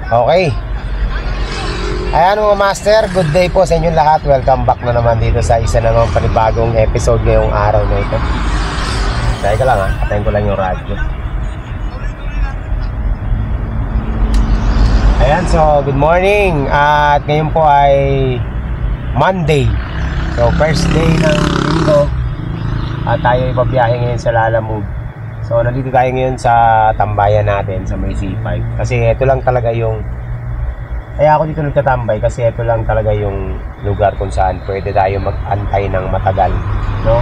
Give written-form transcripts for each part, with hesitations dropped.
Okay. Ayan mga master, good day po sa inyong lahat. Welcome back na naman dito sa isa na naman panibagong episode ngayong araw na ito. Teka lang ha, patayin ko lang yung radyo. Ayan, so good morning. At ngayon po ay Monday. So first day ng linggo. At tayo ipabiyahe ngayon sa Lalamove. So nandito tayo ngayon sa tambayan natin sa may C5. Kasi ito lang talaga yung, kaya ako dito nagtatambay kasi ito lang talaga yung lugar kung saan pwede tayo mag-antay ng matagal, no?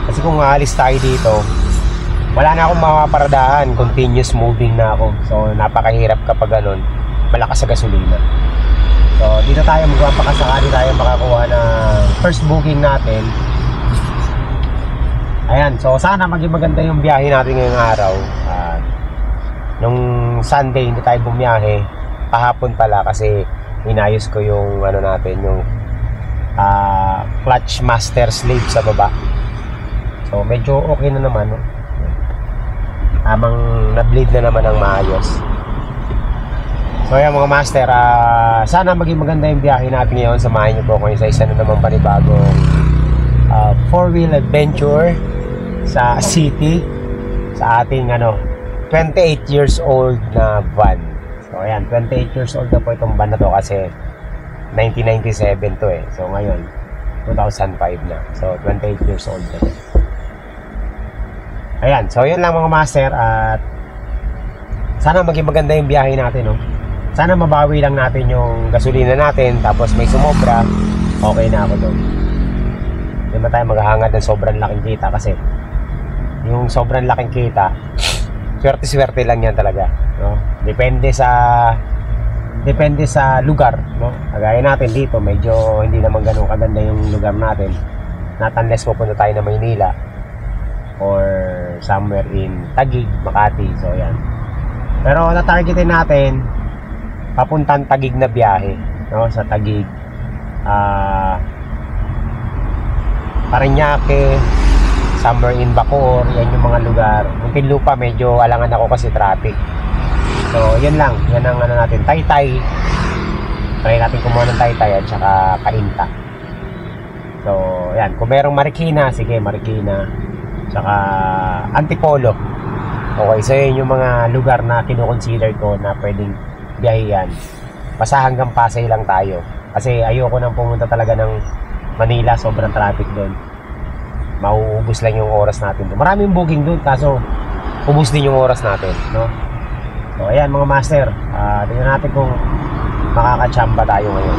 Kasi kung aalis tayo dito, wala na akong mapaparadahan, continuous moving na ako. So napakahirap kapag ganun, malakas sa gasolina. So dito tayo magpapakasakali tayo makakuha ng first booking natin. Ayan, so sana maging maganda yung biyahe natin ngayong araw. Nung Sunday hindi tayo bumiyahe, kahapon pala kasi inayos ko yung ano natin, yung clutch master sleeve sa baba. So medyo okay na naman, no? Amang na-bleed na naman ang maayos. So ayan mga master, sana maging maganda yung biyahe natin ngayon. Samahan niyo po ako sa isa na naman panibagong 4-wheel adventure sa city sa ating 28 years old na van. So ayan, 28 years old na po itong van na to kasi 1997 to eh. So ngayon 2005 na. So 28 years old na to. Ayan, so yun lang mga master. At sana maging maganda yung biyahe natin, no? Sana mabawi lang natin yung gasolina natin. Tapos may sumobra, okay na ako doon. Hindi ba tayo maghahangad ng sobrang laking kita kasi yung sobrang laking kita, swerte-swerte lang yan talaga, no? Depende sa lugar, no? Kagaya natin dito, medyo hindi naman ganun kaganda yung lugar natin. Not unless pupunta tayo na Maynila or somewhere in Taguig, Makati. So yan. Pero na-targetin natin papuntang Taguig na biyahe, no? Sa Taguig, Parañaque, somewhere in Bacoor, yan yung mga lugar. Muntinlupa medyo alangan ako kasi traffic. So yan lang, yan ang natin, Taytay. Try natin kumuha ng Taytay at saka Cainta. So yan, kung merong Marikina, sige Marikina, saka Antipolo. Okay, so yun yung mga lugar na kinukonsider ko na pwedeng biyahiyan. Basta hanggang Pasay lang tayo kasi ayoko nang pumunta talaga ng Manila, sobrang traffic doon. Mauubos lang yung oras natin doon. Maraming booking doon kaso ubos din yung oras natin, no? So ayan mga master, tingnan natin kung makakachamba tayo ngayon.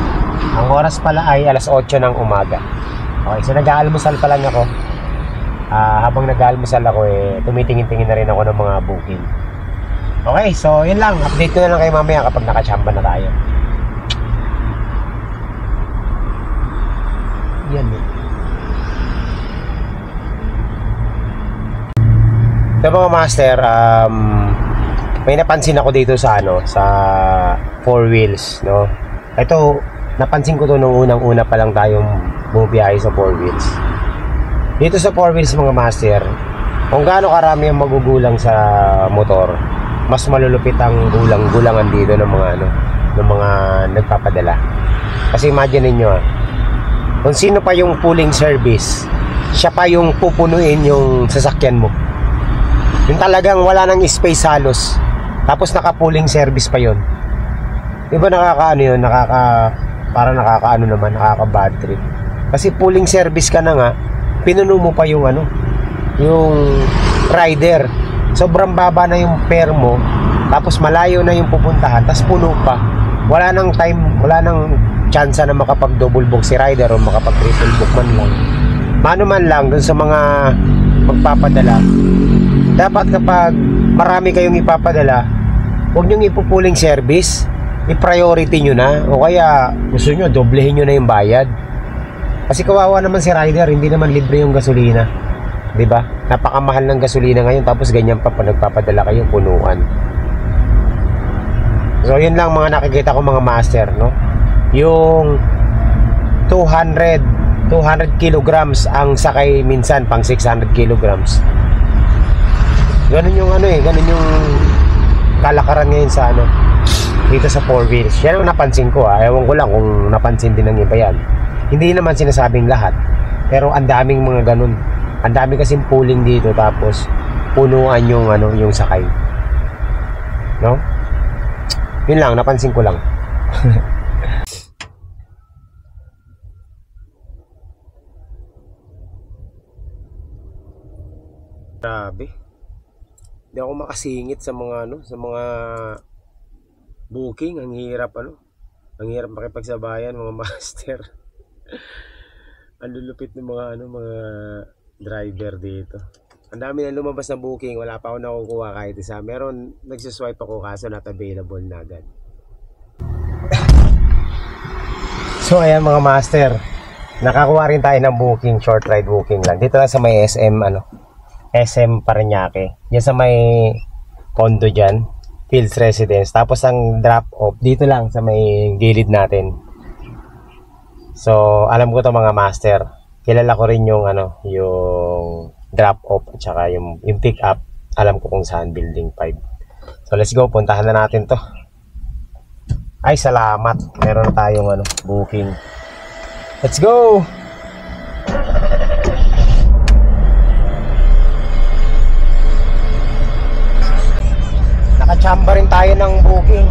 Ang oras pala ay alas 8 ng umaga. Okay, so nag-aalmusal pa lang ako. Habang nag-aalmusal ako tumitingin-tingin na rin ako ng mga booking. Okay, so yun lang, update ko na lang kayo mamaya kapag nakachamba na tayo. Yan eh. So mga master, may napansin ako dito sa sa 4 wheels, no? Ito, napansin ko to nung unang-una pa lang tayong bumiyahe sa 4 wheels. Dito sa 4 wheels mga master, kung gaano karami ang magugulang sa motor, mas malulupit ang gulang-gulangan dito ng mga nagpapadala. Kasi imagine niyo, kung sino pa yung pulling service, siya pa yung pupunuin yung sasakyan mo. Yung talagang wala nang space halos, tapos naka-pulling service pa yon. Di ba nakakaano yun? Nakakaano naman, nakaka-bad trip. Kasi pulling service ka na nga, pinuno mo pa yung yung rider. Sobrang baba na yung fare mo, tapos malayo na yung pupuntahan, tapos puno pa. Wala nang time, wala nang chance na makapag-double book si rider o makapag-triple book man lang. Mano man lang dun sa mga magpapadala. Dapat kapag marami kayong ipapadala, huwag nyo ipupuling service, i-priority nyo na, o kaya gusto nyo doblehin nyo na yung bayad. Kasi kawawa naman si rider, hindi naman libre yung gasolina, diba? Napakamahal ng gasolina ngayon, tapos ganyan pa nagpapadala kayong punuan. So yun lang mga nakikita ko mga master, no? Yung 200 kilograms ang sakay, minsan pang 600 kilograms. Ganun yung ganun yung kalakaran ngayon sa dito sa 4 wheels. Yan ang napansin ko, ewan ko lang kung napansin din ng iba yan. Hindi naman sinasabing lahat, pero ang daming mga ganun. Ang dami kasing pooling dito, tapos punuan yung yung sakay, no? Yun lang, napansin ko lang. Grabe. Hindi ako makasingit sa mga sa mga booking. Ang hirap Ang hirap makipagsabayan, mga master. Ang lulupit ng mga mga driver dito. Ang dami na lumabas na booking, wala pa ako nakukuha kahit isa. Meron, nagsiswipe ako kaso not available na agad. So ayan mga master, nakakuha rin tayo ng booking, short ride booking lang. Dito lang sa may SM SM Parañaque. Diyan sa may condo dyan, Fields Residence. Tapos ang drop off dito lang sa may gilid natin. So alam ko to mga master. Kilala ko rin yung yung drop off at saka yung pick up. Alam ko kung saan, building 5. So let's go, puntahan na natin to. Ay salamat, meron na tayong booking. Let's go. Nakachamba rin tayo ng booking.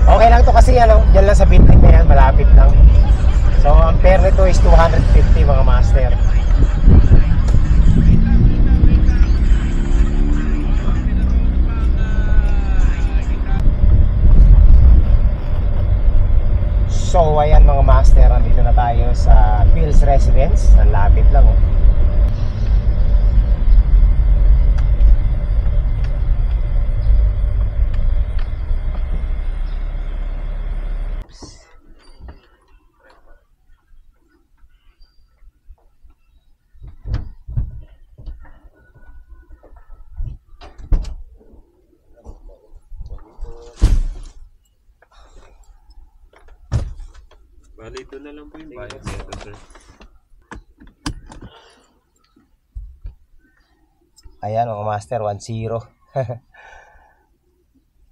Okay lang to kasi dyan lang sa building na yan, malapit lang. So ang fare nito is 250 mga master. So ayan mga master, andito na tayo sa Fields Residence. Ang lapit lang Bali, ito na lang po yung bayad nito, sir. Ayan mga master, 1-0.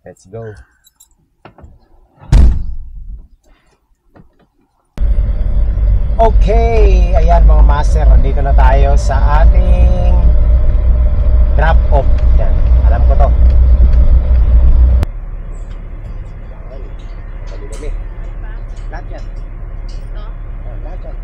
Let's go. Okay, ayan mga master, nandito na tayo sa ating drop off. Yan, alam ko to. Dali-dali. Lahat yan. Lahat yan.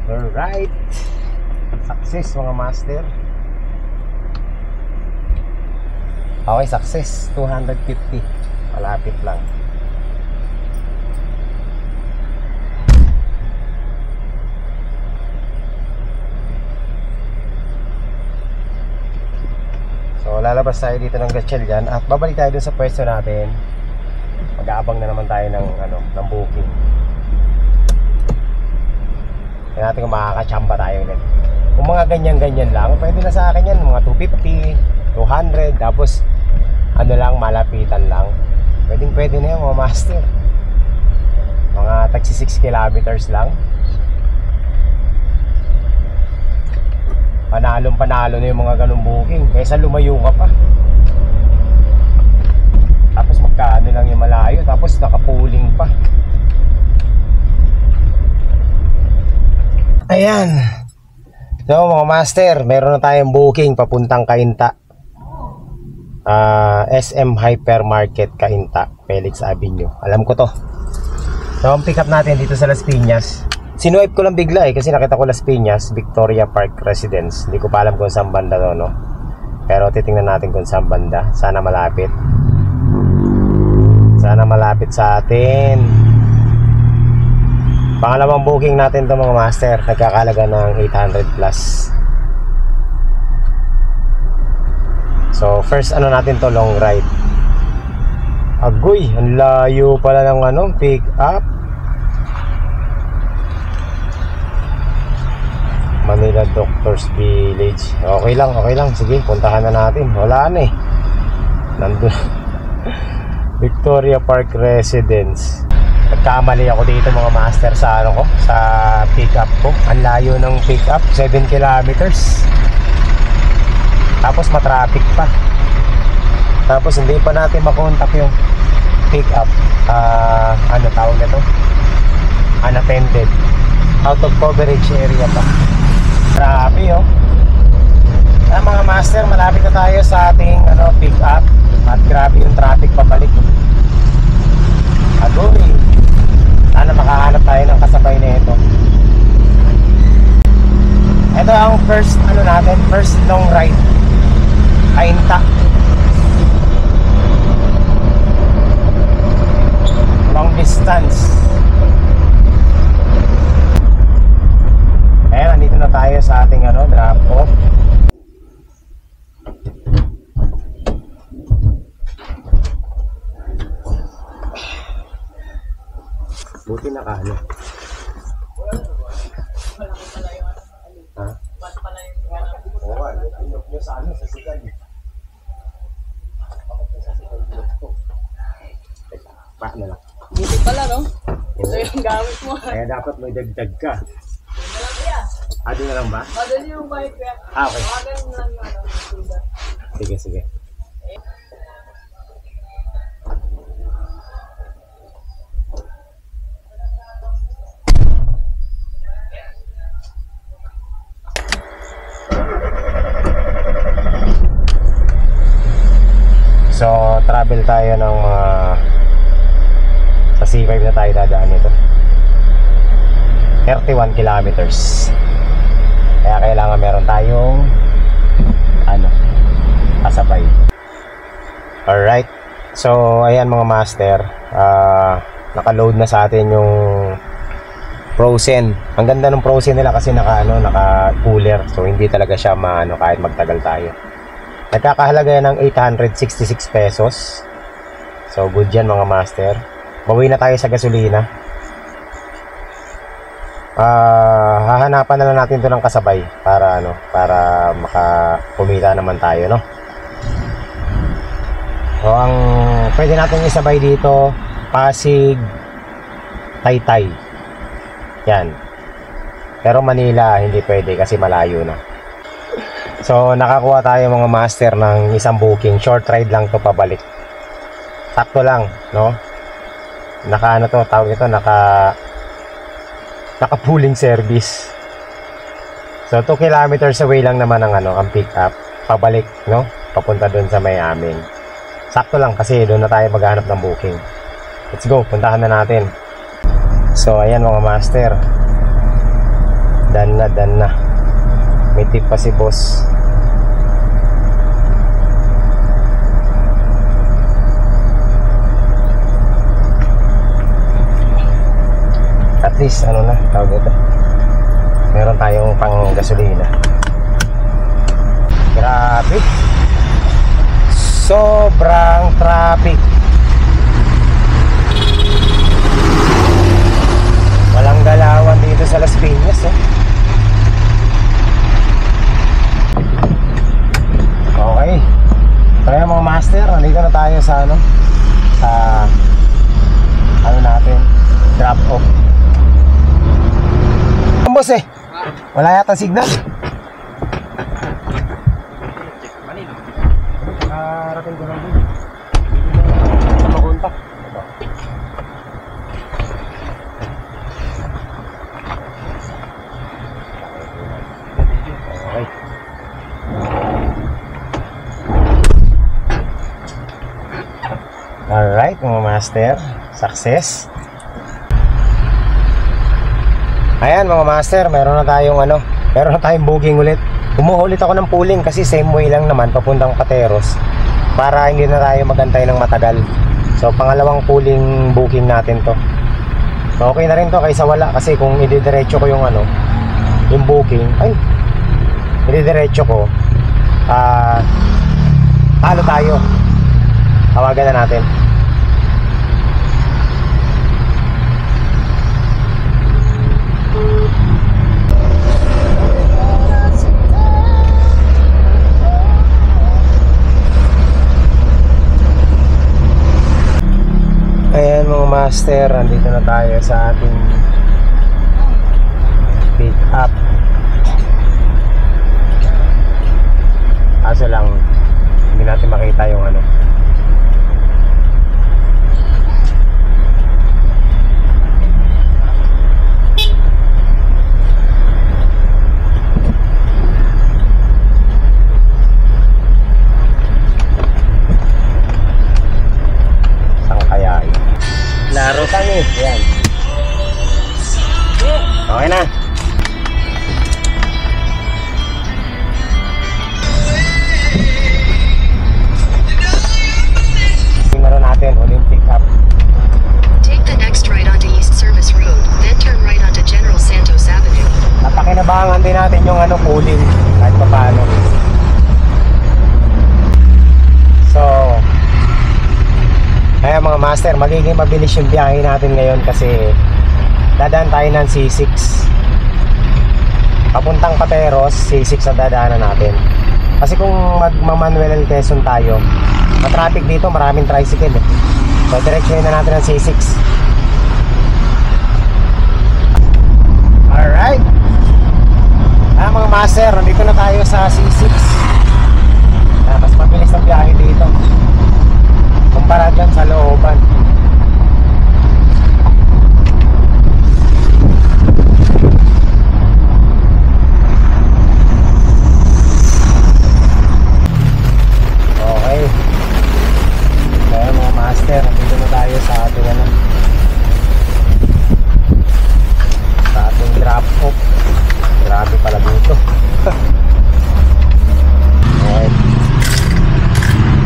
Alright, success mga master. Okay, success. 250, malapit lang. So lalabas tayo dito ng Gatchalian at babalik tayo dun sa pwesto natin. Mag-aabang na naman tayo ng ng booking. Kaya natin kung makakachamba tayo ulit. Kung mga ganyan-ganyan lang, pwede na sa akin yan, mga 250, 200, tapos lang, malapitan lang. Pwede na yan mga master. Mga taxi 6 kilometers lang. Panalo na yung mga ganung booking kaysa lumayo ka pa. Tapos magkaano lang yung malayo, tapos nakapuling pa. Ayan. So mga master, meron na tayong booking papuntang Cainta. SM Hypermarket Cainta, Felix Avenue. Alam ko to. So ang pick up natin dito sa Las Piñas. Sinuwipe ko lang bigla kasi nakita ko Las Piñas, Victoria Park Residence. Hindi ko pa alam kung saan banda to, no? Pero titingnan natin kung saan banda. Sana malapit. Sana malapit sa atin. Pangalawang booking natin to mga master. Nagkakalaga ng 800 plus. So first natin to, long ride. Agoy, ang layo pala ng pick up. Manila Doctors Village. Okay lang. Sige, puntahan na natin. Wala na eh. Victoria Park Residence. Nagkamali ako dito mga master sa ano ko, sa pick up ko. Ang layo ng pick up, 7 kilometers. Tapos matraffic pa. Tapos hindi pa natin makontak yung pick up. Ano tawag na to? Unattended. Out of coverage area pa. Grabe oh. Mga master, malapit na tayo sa ating pick up. At grabe yung traffic pabalik. Agoy. Sana makahanap tayo ng kasabay na ito. Ito ang first natin, first long ride. Kainta. Long distance. Ayan, nandito na tayo sa ating drop off. Buti na Ha? Oo, inok nyo sa sa sigan. Pa na lang. Buti pala, no? Ito yung gamit mo. Kaya dapat may dagdag ka. Ado na lang ba? Madali yung bike kaya. Okay. Ganun lang yung Sige. So, travel tayo ng sa C5 na tayo dadaan nito. 31 kilometers. Kaya kailangan meron tayong kasabay. Alright. So, ayan mga master. Naka-load na sa atin yung Frozen. Ang ganda ng Frozen nila kasi naka-cooler. So, hindi talaga siya kahit magtagal tayo. Nagkakahalaga yan ng 866 pesos. So good yan mga master. Bawi na tayo sa gasolina. Hahanapan na lang natin to ng kasabay para para makapumita naman tayo, no? So ang pwede natin isabay dito, Pasig, Taytay. Yan. Pero Manila hindi pwede kasi malayo na. So nakakuha tayo mga master ng isang booking. Short ride lang to pabalik. Sakto lang, no? Tawag ito, naka pooling service. So 2 kilometers away lang naman ang pick up pabalik, no? Papunta doon sa may amin. Sakto lang kasi doon na tayo maghanap ng booking. Let's go, puntahan na natin. So ayan mga master. Dan na. May tip pa si boss. At least tawag ito, meron tayong pang gasolina. Grabe, sobrang traffic. Walang galawan dito sa Las Piñas Okay. Kaya mga master, nandito na tayo sa natin, drop off. Boss wala yata signal. Nakarating ko lang din. Sa makontak. Okay. Alright mga master, success. Ayan mga master, meron na tayong booking ulit. Kumuha ulit ako ng pooling kasi same way lang naman papuntang Pateros para hindi na tayo magantay ng matagal. So pangalawang pooling booking natin to. So okay na rin to kaysa wala, kasi kung ididiretso ko yung booking, ididiretso ko, talo tayo. Tawagan na natin. master, andito na tayo sa ating pick up. Kaso lang, hindi natin makita yung ano. Laro. Kami, yan. Okay na. Yung ano natin, huling pick up. Take the next right onto East Service Road, then turn right onto General Santos Avenue. Napakinabangan din natin yung ano, cooling kahit pa paano. So, kaya mga master, magiging mabilis yung biyahe natin ngayon kasi dadaan tayo ng C6. Papuntang Pateros, C6 ang dadaanan natin. Kasi kung magmamanuel Quezon tayo, matraffic dito, maraming tricycle eh. So, direksyonin na natin ang C6. Alright. Mga master, nandito na tayo sa C6. Mas mabilis ang biyahe dito kumpara dyan sa looban. Okay. Kaya mga master, dito na tayo sa ating ano, sa ating drop off. Grabe pala dito. Okay.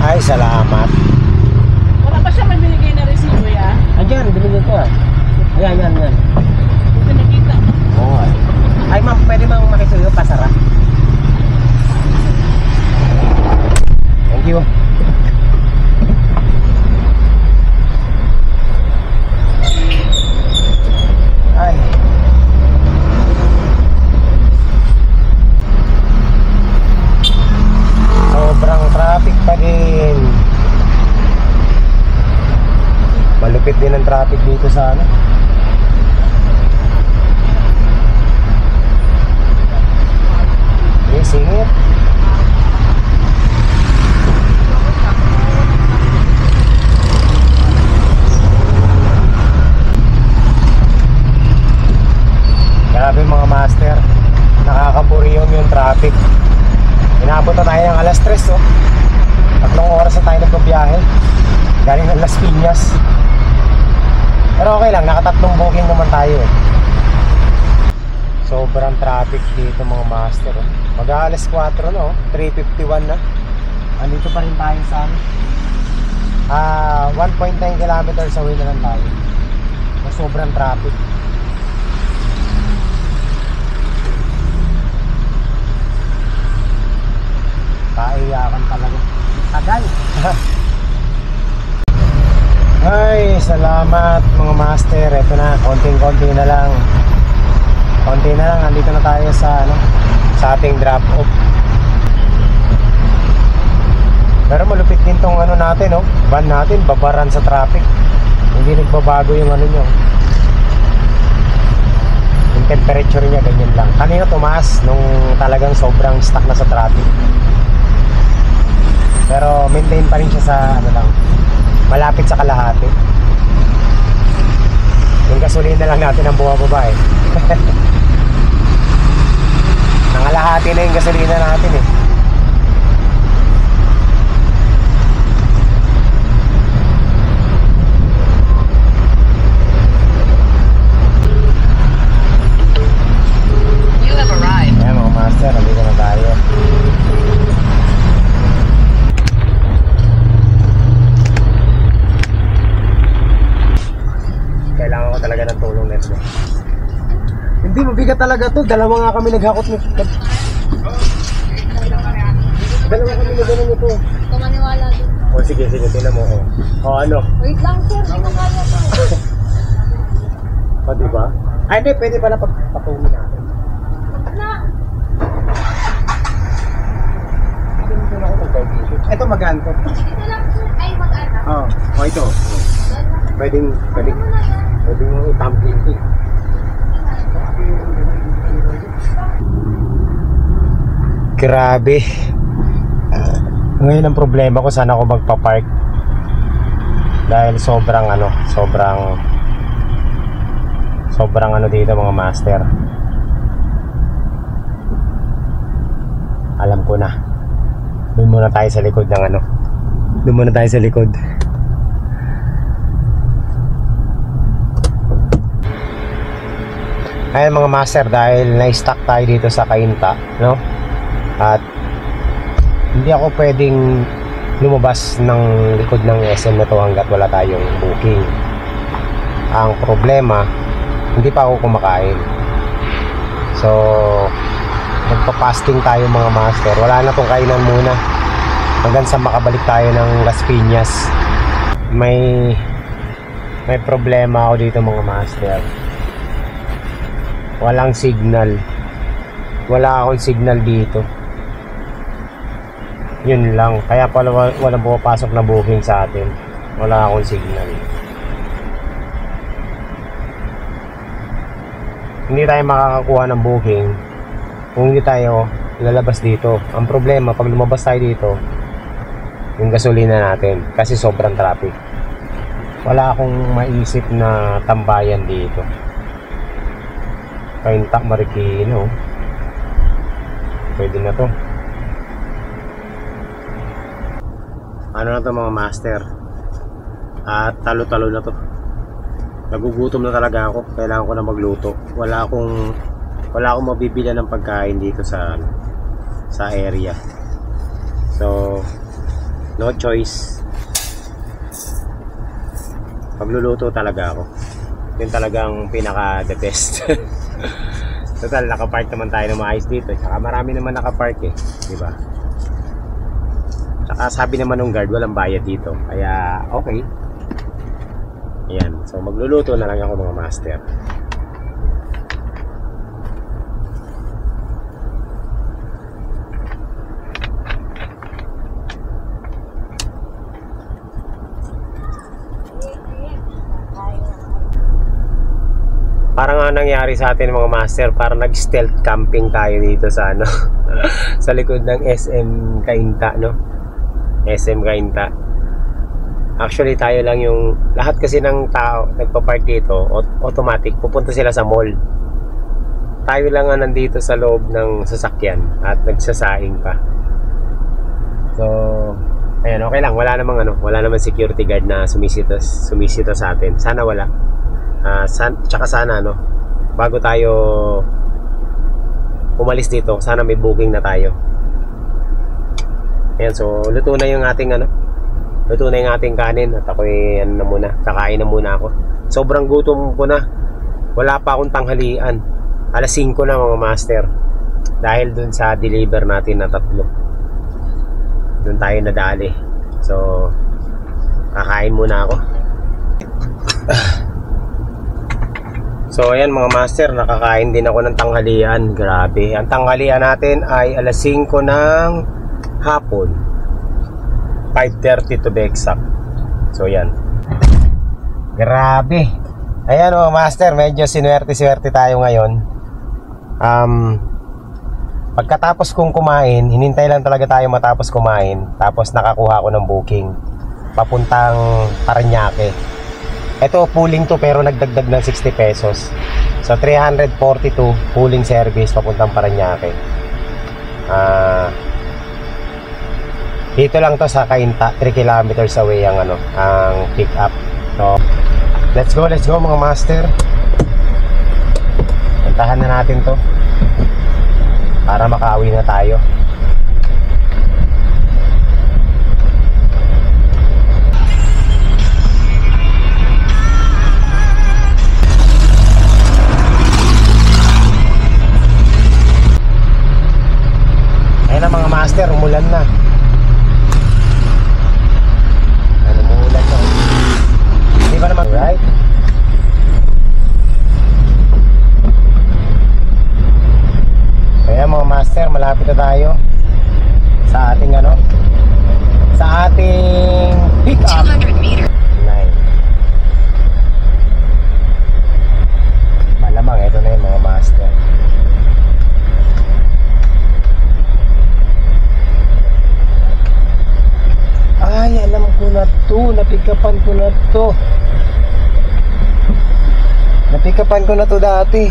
Ay, salamat. Wala pa siya may binigay na resibo, ya? Ayan, binigyan ko ah. Ayan, yan, yan. Hindi nakita. Oo ay. Ay ma'am, pwede bang makisuyo pasara? Thank you. Ay. Sobrang traffic pa din. Malupit din ang traffic dito sa ano. Singit. Grabe mga master, nakakaburiyon yung traffic. Inabot na tayo ng alas 3 oh. 3 oras na tayo nagbibiyahe galing ng Las Piñas. Pero okay lang, nakatatlong booking naman tayo eh. Sobrang traffic dito mga master oh. Mag-aalas 4 no, 3:51 na. Andito pa rin tayo sa 1.9 kilometers away na lang tayo. Sobrang traffic. Kaiyakan talaga. Tagal. Ay, salamat mga master. Ito na, konting-konti na lang. Konti na lang, andito na tayo sa ano, sa ating drop off. Pero malupit din tong ano natin, oh. Van natin, babaran sa traffic. Hindi nagbabago yung ano nyo. Yung temperature niya, ganyan lang. Kanina tumaas nung talagang sobrang stuck na sa traffic. Pero maintain pa rin siya sa ano lang, malapit sa kalahati. Yung gasolina lang natin ang bumababa eh. Nangalahati na yung gasolina natin eh. You have arrived. Ayan mga master, nandito na tayo. Kailangan ko talaga ng tulong nito. Hindi, mabigat talaga to. Dalawa nga kami naghakot nito. Dalawa kami nagano nito. Kumaniwala din. O sige, tinan mo. O ano? Wait lang, sir. Hindi ko kaya to. O diba? Ay hindi, pwede pala pagpatungin natin. Na! Hindi na ako mag-division. Ito magaan to. Ito lang, sir. Ay, mag-ana. O ito. Pwedeng i-tumbling ito. Grabe. Ngayon ang problema ko, saan ako magpa-park. Dahil sobrang dito mga master. Alam ko na. Doon muna tayo sa likod ng Doon muna tayo sa likod. Ayun mga master, dahil na-stuck tayo dito sa Cainta, no? At hindi ako pwedeng lumabas ng likod ng SM na to hanggat wala tayong booking. Ang problema, hindi pa ako kumakain. So magpa-fasting tayo mga master. Wala na tong kainan muna hanggang sa makabalik tayo ng Las Piñas. May problema ako dito mga master. Walang signal. Wala akong signal dito. Yun lang. Kaya pala walang pumapasok na booking sa atin. Wala akong signal. Hindi tayo makakakuha ng booking kung hindi tayo lalabas dito. Ang problema, pag lumabas tayo dito, yung gasolina natin. Kasi sobrang traffic. Wala akong maisip na tambayan dito. Cainta Marikina, pwede na to. Ano na to mga master, at talo-talo na to. Nagugutom na talaga ako. Kailangan ko na magluto. Wala akong mabibilan ng pagkain dito sa area. So no choice, magluluto talaga ako. Yun talagang pinaka the best. Total, nakapark naman tayo ng maayos dito. Saka marami naman nakapark di ba? Saka sabi naman ng guard, walang bayad dito. Kaya okay. Ayan, so magluluto na lang ako mga master. Parang nga nangyari sa atin mga master, parang nag-stealth camping tayo dito sa sa likod ng SM Cainta, no? SM Cainta. Actually tayo lang yung, lahat kasi ng tao nagpa-park dito, automatic pupunta sila sa mall. Tayo lang nga nandito sa loob ng sasakyan at nagsasaing pa. So ayan, okay lang, wala namang security guard na sumisita sa atin. Sana wala. Tsaka sana bago tayo umalis dito, sana may booking na tayo. Ayan, so luto na yung ating kanin at ako'y kakain na muna ako. Sobrang gutom ko na. Wala pa akong tanghalian. Alas 5 na mga master. Dahil dun sa deliver natin na 3. Dun tayo nadali. So kakain muna ako. So ayan mga master, nakakain din ako ng tanghalian. Grabe, ang tanghalian natin ay alas 5 ng hapon, 5:30 to be exact. So yan, grabe. Ayan mga master, medyo sinuwerte tayo ngayon. Pagkatapos kong kumain, hinintay lang talaga tayo matapos kumain. Tapos nakakuha ako ng booking papuntang Parañaque. Ito pooling to, pero nagdagdag ng 60 pesos. So 342 pooling service papuntang Parañaque. Dito lang to sa Cainta, 3 kilometers away ang pick up. So let's go mga master. Puntahan na natin to para makauwi na tayo. Ayun na mga master, umulan na. Umulan na. Di ba naman, right? Kaya mga master, malapit na tayo sa ating sa ating pick up 200 meters. napikapan ko na to. Napikapan ko na to dati.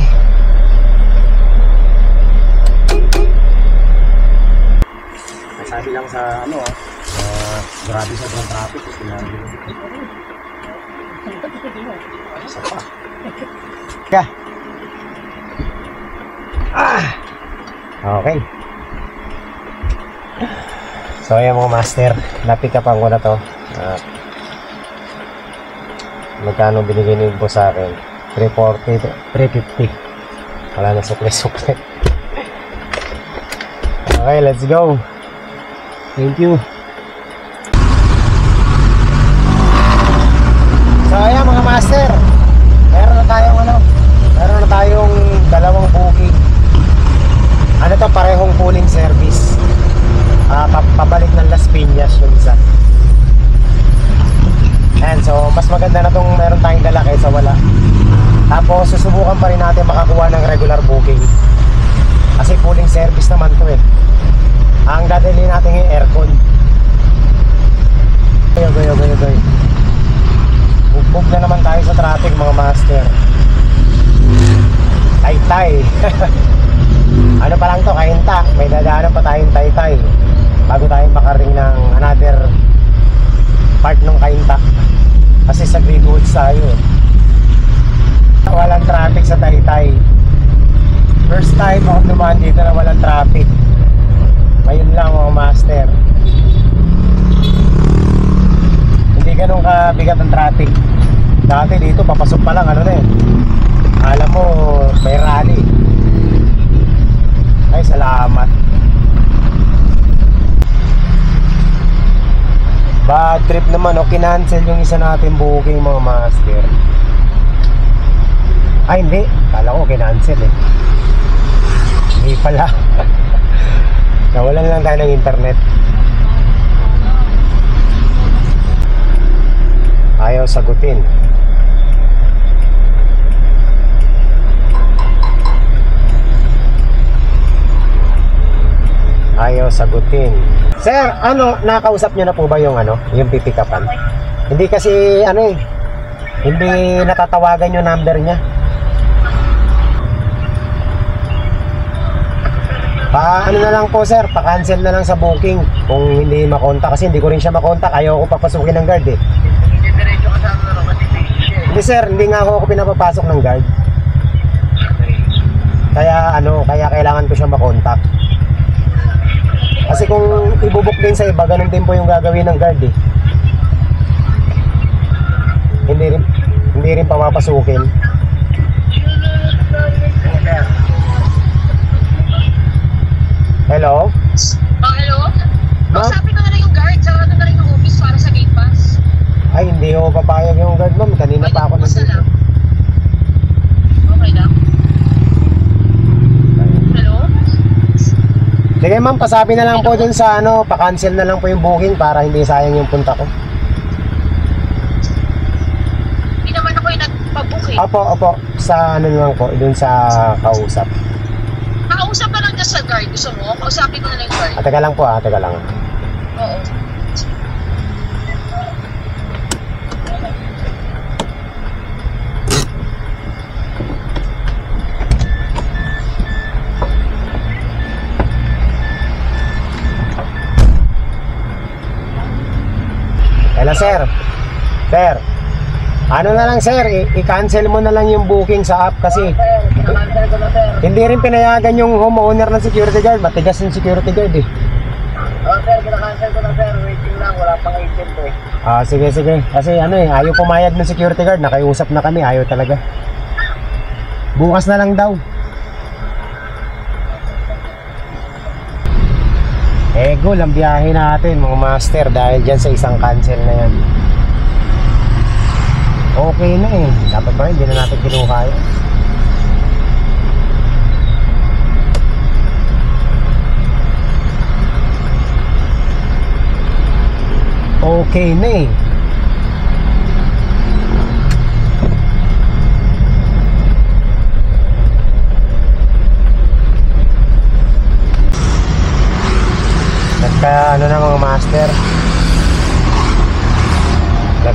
Sabi lang sa ano grabe sobrang traffic kasi sinabi. Isa pa. Ka. Okay. So ayan mga master, napikapan ko na to. Magkano binigay ni boss sa akin? 340, 350. Wala na sukle-sukle. Okay, let's go. Thank you. So ayan mga master, meron na tayong dalawang booking. Ano to, parehong pooling service. Pabalik ng Las Piñas yung isa. And so mas maganda na tong meron tayong dala kaysa wala. Tapos susubukan pa rin natin makakuha ng regular booking, kasi pooling service naman to eh. Ang dadali natin yung aircon. Goy. Bugbog na naman tayo sa traffic mga master. Taytay. Ano pa lang to, Kainta. May dadaanan pa tayong Taytay bago tayo makaring ng another part ng Kainta, kasi sa Greenwoods tayo eh. Walang traffic sa Taytay. First time ako dumaan dito na walang traffic. Ayun lang mga master. Hindi ganun kabigat ang traffic. Dati dito papasok pa lang ano na eh, alam mo may rally. Ay salamat. Bad trip naman o, kinancel yung isa natin booking mga master. Ay hindi, kala ko kinancel eh. Hindi pala. Nawalan lang tayo ng internet. Ayaw sagutin. Ayaw sagutin. Sir, ano, nakausap nyo na po ba yung yung pipikapan? Hindi kasi hindi natatawagan yung number niya. Ano na lang po sir, pa-cancel na lang sa booking kung hindi makontak, kasi hindi ko rin siya makontak. Ayaw ko papasukin ng guard eh. Hindi diretso ka sa ano, kasi busy siya eh. Hindi sir, hindi nga ako pinapapasok ng guard. Kaya kailangan ko siya makontak. Kasi kung ibubuk din sa iba, ganun din po yung gagawin ng guard eh. Hindi rin papapasukin. Hello? Hello? Ma'am? Sabi ko na lang yung guard, sa ano na rin yung office para sa gate pass. Ay, hindi ako papayag yung guard ma'am. Kanina pa ako Basta nandito. lang. Okay lang? Hello? Sige ma'am, pasabi na lang po dun sa pa-cancel na lang po yung booking para hindi sayang yung punta ko. Hindi naman ako yung nagpa-book eh. Opo. Sa lang po, dun sa kausap. Nakausap na lang dyan sa guard. Gusto mo? Kausapin ko na lang yung guard. Teka lang po teka lang. Oo. Hello sir. Sir, ano na lang sir, i-cancel mo na lang yung booking sa app kasi Pinakancel ko na sir. hindi rin pinayagan yung homeowner ng security guard. Matigas yung security guard eh. Sir, pinakancel ko na sir. Waiting lang, wala pang agent eh. Sige. Kasi ayaw pumayag ng security guard. Nakiusap na kami, ayaw talaga. Bukas na lang daw. Goal ang biyahe natin mga master dahil dyan sa isang cancel na yan. Okay na eh. Dapat ba hindi na natin kinuha yun? Okay na eh. Nagka na mga master.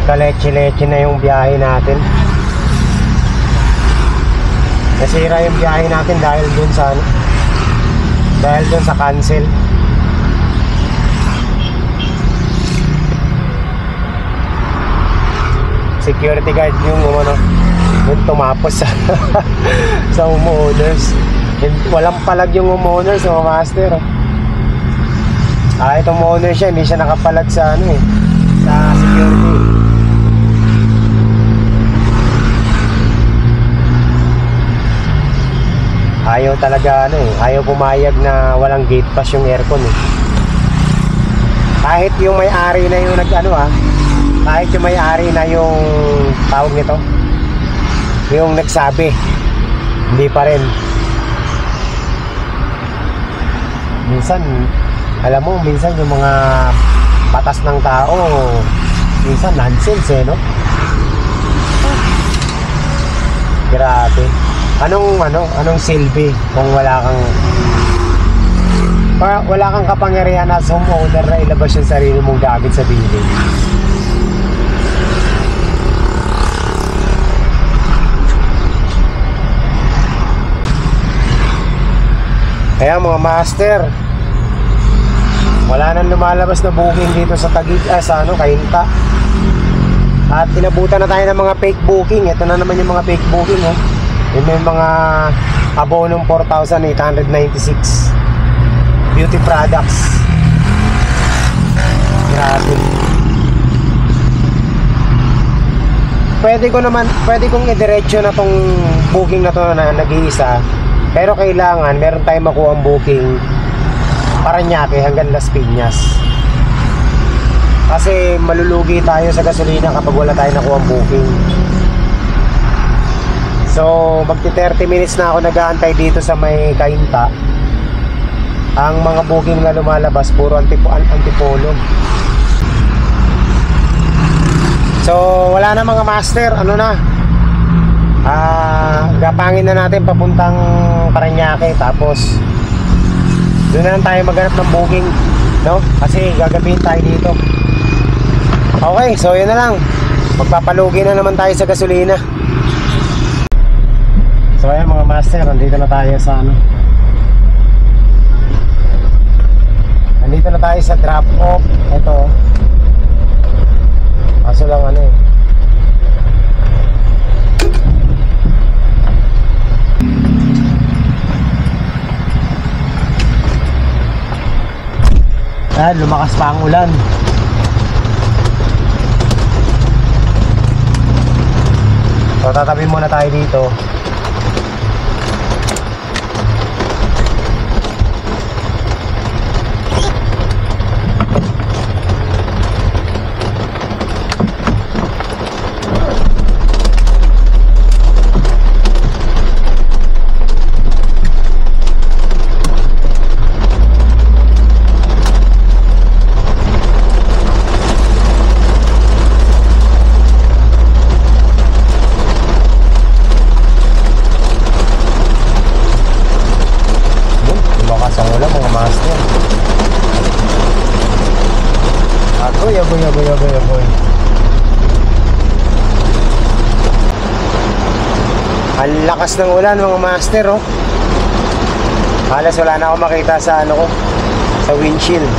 Kaleche-leche na yung biyahe natin. Nasira yung biyahe natin dahil dun sa ano, dahil dun sa cancel. Security guard yung yung tumapos sa sa homeowners. Walang palag yung homeowners, mga master. Itong homeowner siya, hindi siya nakapalag sa sa security. Ayaw talaga ayaw pumayag na walang gate pass yung aircon Kahit yung may-ari na yung kahit yung may-ari na yung tawag nito, yung nagsabi, hindi pa rin. Minsan, alam mo, minsan yung mga batas ng tao, minsan nonsense Grabe. Anong silbi kung wala kang kapangyarihan as homeowner na ilabas yung sarili mong gamit sa building. Kaya mga master, wala nang lumalabas na booking dito sa Taguig, Cainta. At inabutan na tayo ng mga fake booking. Ito na naman yung mga fake booking Yung may mga abonong 4,896 beauty products. Grabe. Pwede kong idiretso na tong booking na to na nag-iisa. Pero kailangan meron tayong makuha ang booking Parañaque hanggang Las Piñas. Kasi malulugi tayo sa gasolina kapag wala tayong nakuha ang booking. So magti 30 minutes na ako nag-aantay dito sa may Cainta. Ang mga booking na lumalabas puro antipolo. So wala na mga master, gapangin na natin papuntang Parañaque, tapos doon na lang tayo maghanap ng booking, kasi gagabihin tayo dito. Okay, so yun na lang, magpapalugi na naman tayo sa gasolina. So ayan mga master, nandito na tayo sa nandito na tayo sa drop off. Ito kaso lang lumakas pa ang ulan. So tatabi muna tayo dito. Agoy. Ang lakas ng ulan mga master halos wala na ako makita sa sa windshield.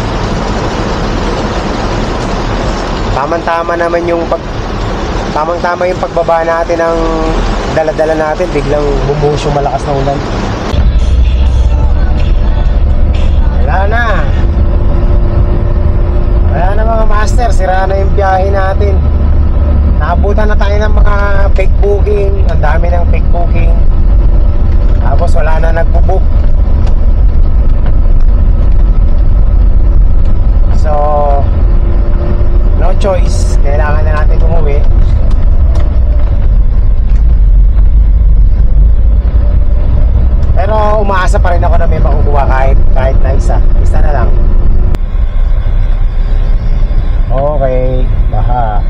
Tamang-tama yung pagbaba natin ng dala-dala natin, biglang bumuhos yung malakas na ulan. Wala na mga master, sira na yung biyahe natin. Naabutan na tayo ng mga fake booking. Ang dami ng fake booking. Tapos wala na nagbo-book. So no choice, kailangan na natin umuwi. Pero umaasa pa rin ako na may makukuha kahit na isa na lang. Okay, baha.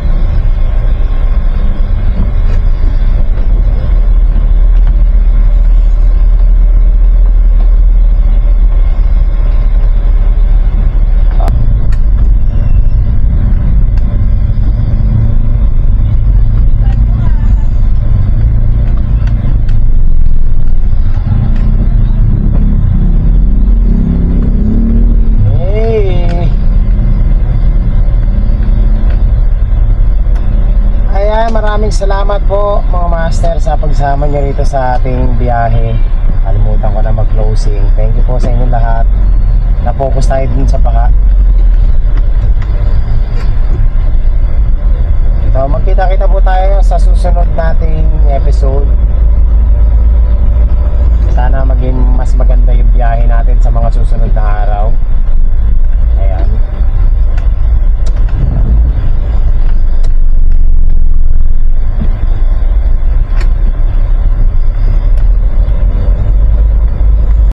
maraming salamat po mga master sa pagsama nyo rito sa ating biyahe. Kalimutan ko na mag-closing. Thank you po sa inyo lahat. Na-focus tayo din sa baka. So magkita-kita po tayo sa susunod nating episode. Sana maging mas maganda